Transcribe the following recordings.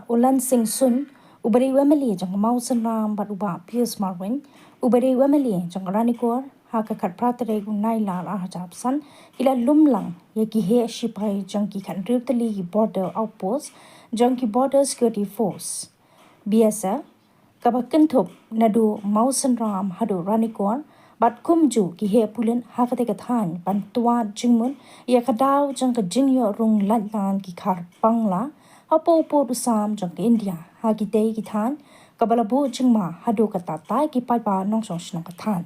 Ulan Sing Sun, ubari wemeli jang Mausan Ram bat uba Piers Marwin, ubari wemeli jang Ranikor, haka kat pratare gung naila arhajapsan, ila lumlang ya ki he shipai jang ki kan riutali border outpost, jang ki border security force. Biasa, kabakentup nadu Mausan Ram hadu Ranikor, bat kumju ki he pulen hakate kathan ban tua jingmun ya kadau jang ka jingyo rung latlan ki kar pangla hapo po sam jang ke India hagi dei ki than kabalabu jingma hadu kata tai ki pai pa nong song snong kathan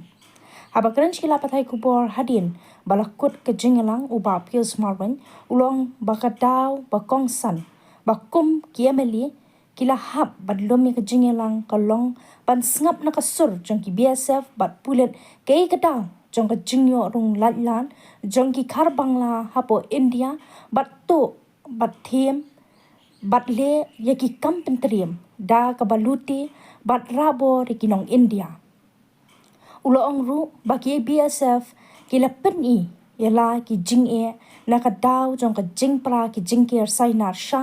haba kran chila pathai kubor hadin balakut ke jingelang uba Piers Marwin ulong bakadau bakong san bakum kiameli kila hap bat lomi ke jingelang kalong ban sngap na kasur jong ki BSF bat pulet kei kadang jong ka jingyo rung latlan jong ki khar bangla hapo India bat to bat them bat le ya ki kampentriam da ka baluti bat rabo rikinong India ulo ong ru baki BSF kila peni yala ki jing e na ka daw jong ka jing pra ki jing ker sainar sha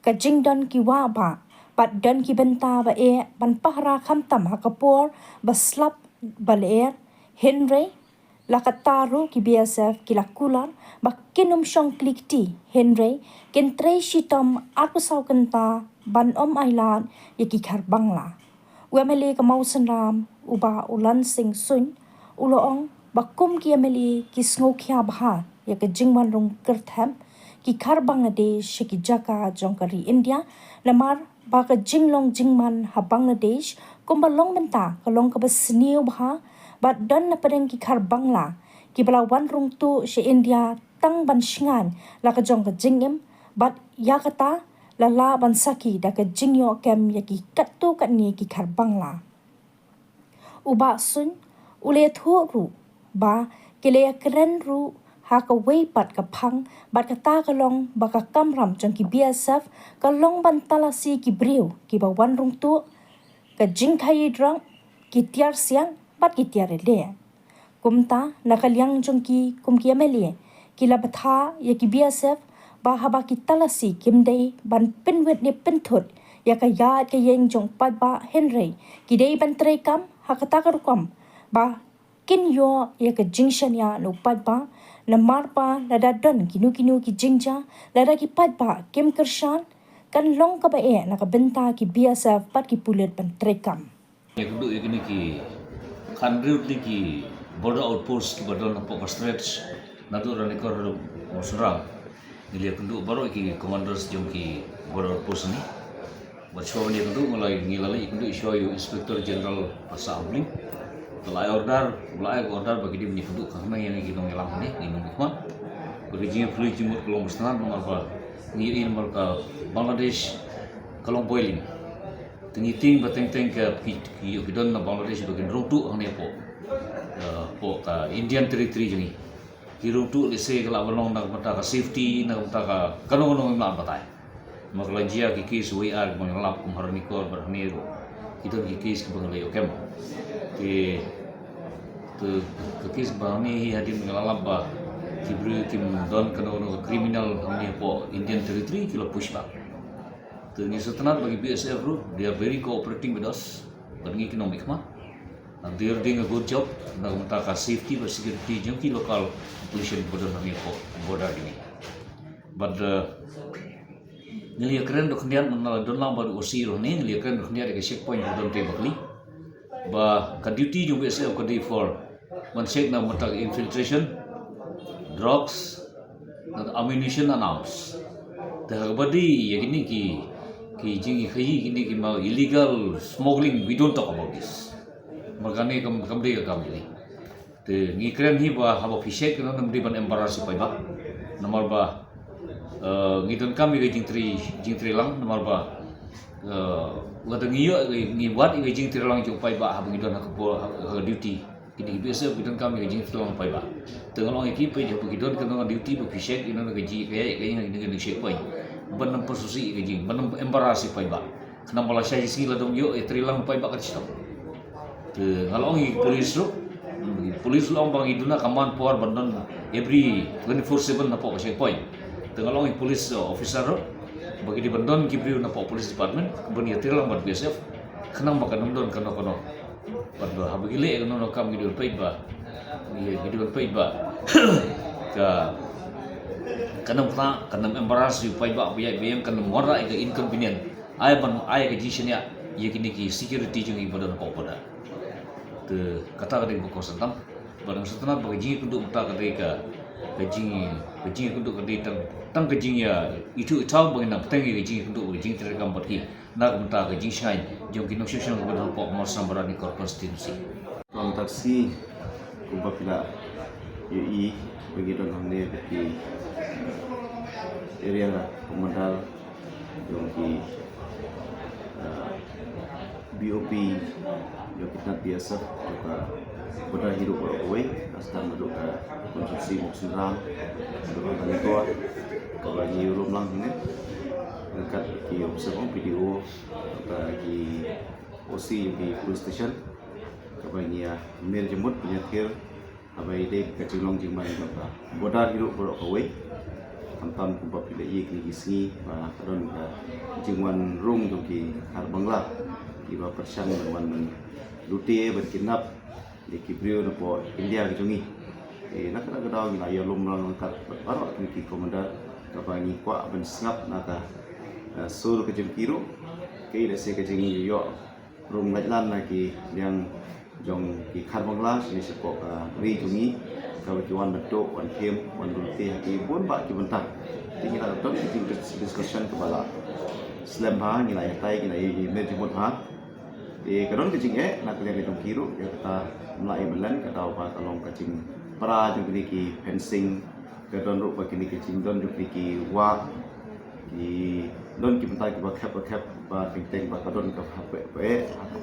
ka jing don ki wa ba bat dan ki benta ba e ban pahra khamtam hakapor baslap baler Henry lakataru ki BSF ki lakular bakinum shong klikti Henry kentrei shitom arpusau kenta ban island yaki khar bangla wemeli ka Mausan Ram uba Ulan Sing Sun uloong bakum ki emeli ki sngokhya bha ya ka jingman rung kertham ki khar Bangladesh ki jaka jongkari India lamar baka jinglong jingman ha Bangladesh kumbalong benta kalong ka basniu bha bat dan na padeng ki khar Bangla ki balawan rung tu she India tang ban shingan la ka jong ka jingem bat yakata lala ban saki da ka jingyo kem ya ki kattu katni ki khar Bangla uba sun ule thu ru ba kile kren ru haka wei pat ka phang bat ka ta kalong baka kamram jong ki BSF kalong ban talasi ki briu ki ba wan rung tu ka jing khai drang ki tiar siang bat ki tiar le kumta nakalyang jong ki kum ki ameli ki la batha ya ki BSF ba haba ki talasi kimdei ban pinwet ni pinthut ya ka ya ka yeng jong pat ba Henry ki dei ban tre kam hakata ka rukom ba kin yo ya ka jingshan ya no pat ba na marpa na dadon kinu ki jingja lada ki pat ba kim kershan kan long ka ba e na ka benta ki BSF pat ki pulet ban trekam ya kudu ikini ki kanriut ki border outpost ki badon po stretch nadu Ranikor Mosram nilia kundu baru ki commanders jong ki border outpost ni bacho ni kundu mulai ngilali kundu isyo inspector general Pasabling Mulai order bagi dia punya penduduk karena yang kita ngelang ni nginung ikman berjinya flu jimur kelong bersenan nomor apa ngirin mereka Bangladesh kelong boiling tengiting bateng-teng ke kidon na Bangladesh bagian rungtu hanya po ka Indian territory jengi kirungtu lese kalau belong nak mata ka safety nak mata ka kanong nak batai maklajia kikis WR mengelap kumharonikor berhani kita kikis ke Bangladesh okem ke kis bahani hadir mengalap bah kibru kim don kano kriminal hamni po Indian territory kilo pushback to ni setenar bagi BSF bro they are very cooperating with us bagi economic mah and they are doing a good job nak mentaka safety and security jengki local pollution border hamni po border ini but nilia keren dok kendian menala don lang baru usi roh ni nilia keren dok kendian ke checkpoint don tebakli ba ka duty jung BSF ka day for mansek na matag infiltration drugs and ammunition and arms the body yakini ki jingi khayi kini ki ma illegal smuggling we don't talk about this magane kam de ka kam ni te ngi kren hi ba haba fisek na nam ban embarrass pa ba nomor ba ngi don kam ngi jing tri lang nomor ba wada ngiyo ngi wat ngi jing tri lang ju pai ba haba ngi don ka duty kini biasa bidon kami kerja film apa iba. Tengah orang ekip je bidon kena duty berfisik ina nak kerja kaya dengan shake point. Benam persusi kerja, benam embarrass apa iba. Kenapa malah saya sini ladong yo trilang apa iba kerja. Kalau orang polis lu orang bang iduna kaman power bandon every 24/7 apa shake point. Tengah orang polis officer bagi di Bandon Gibriu na po police department kemudian tilang bat BSF kenang baka nondon kono pada habigile no kam gidion pait ba gidion pait ba ka kanam pra kanam embarrass yu pait ba biya biyam kanam wara ika inconvenient ay ka jisnya yakini ki security jung i Bandon po pada te kata kadeng ko sentang barang setengah bagi jingi kunduk mata kadeka kajing kunduk kadek tang kajing ya itu tahu bagi nak tengi kajing kunduk kajing terekam bagi nak mata kajing shine jom kinok session ko Bandon po mo sambarani ko constituency Orang taksi kumpa pila UI bagi don hamne di area lah pemodal yang di BOP yang kita biasa juga pada hidup orang asal mereka konsumsi muksinram mereka tadi tua bagi Euro lang ini dekat di observasi video bagi OC di police station bagi ya mir jemut penyetir abai dek kecilong jimai bapa bodar hidup orang kawai tantam kumpa pilih ye kini gisi ba kadon ka jingwan rung tu ki har bangla ki ba persian man luti berkinap di Gibriu na po India ki jungi nak nak daw ni ayo lumrang kat baru ki komanda ka ba ni kwa ben snap naka sul ke jemkiru ke ida se ke jingi yo rung lajlan lagi yang jong ki khar bangla ni sepo ka ri jungi kalau kiwan betul, wan kem, wan luti hati pun bak ki bentar. Tinggi lah betul, tinggi discussion kepala. Selain bah, ni lah yang tay, ni lah yang merjumut ha. Kadang kecing nak kalian hitung kiru, dia kata mulai belan, kata apa kalau kecing pra juga ki fencing, kadang rupa kini kecing don juga ki wak, ki don ki bentar ki bakap ba teng ba kadon ka hape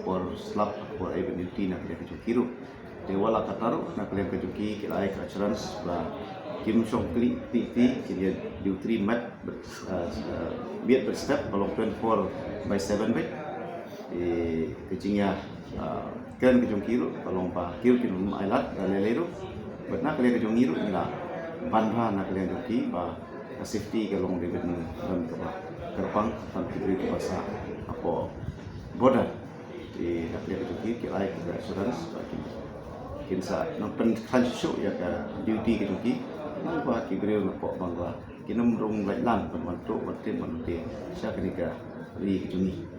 por slap por eventuality nak kalian hitung kiru. Dewala kataru nak kalian kejuki kilai ke assurance ba kim song kli ti kalian duty mat biat berstep kalau 24/7 bet kecingnya kan kejung kiru kalau pa kiru kin ailat galeleru betna kalian kejung kiru ila banha nak kalian juki ba safety kalau de bet dan ke gerbang tan kibri ke bahasa apa border nak kalian kejuki kilai ke assurance ba kinsa nang show ya ka duty ke duki nang ba Gibriu na po bangla kinum rong lailan panwanto watin manute siya kenika ri ke jungi